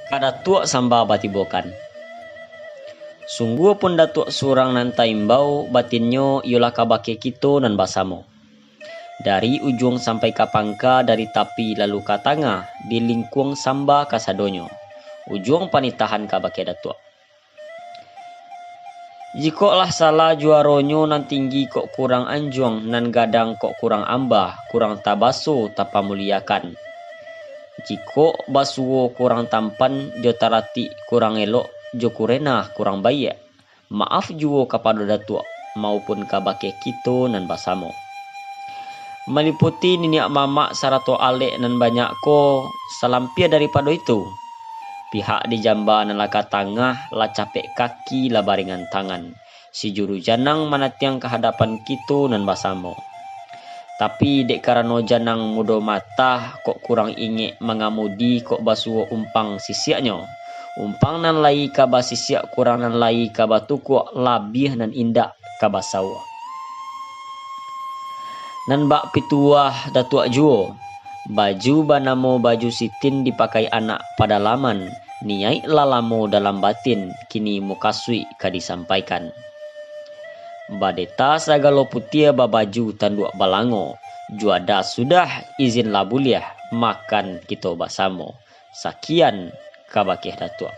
Kadatua samba batibokan. Sungguh pun datuk surang nan taimbau batinyo yola kabake kito nan basamo. Dari ujung sampai ke pangka, dari tapi lalu ke tengah, di lingkung samba kasadonyo. Ujung panitahan kabake datuk. Jiko lah salah juaronyo nan tinggi kok kurang anjuang, nan gadang kok kurang ambah, kurang tabaso tapamuliakan. Jiko basuo kurang tampan, jo tarati kurang elok, jo kurena kurang baik. Maaf juo kepada datuk maupun kabake kito nan basamo. Meliputi niniak mama sarato alek nan banyak ko salampia daripada itu. Pihak di jamba nan laka tangah la capek kaki la baringan tangan. Si juru janang manatiang kehadapan kito nan basamo. Tapi dek karano janang mudo mata kok kurang ingek mengamudi kok basuo umpang sisiaknyo. Umpang nan lai kaba sisiak kurang nan lai kaba tukuk labih nan indak kaba sawa. Nan bak pituah datuk juo. Baju banamo baju sitin dipakai anak pada laman. Niai lalamo dalam batin kini mukasui ka disampaikan. Badeta sagalo putia babaju tanduk balango. Juada sudah izin labuliah makan kito basamo. Sakian kabakeh datuk.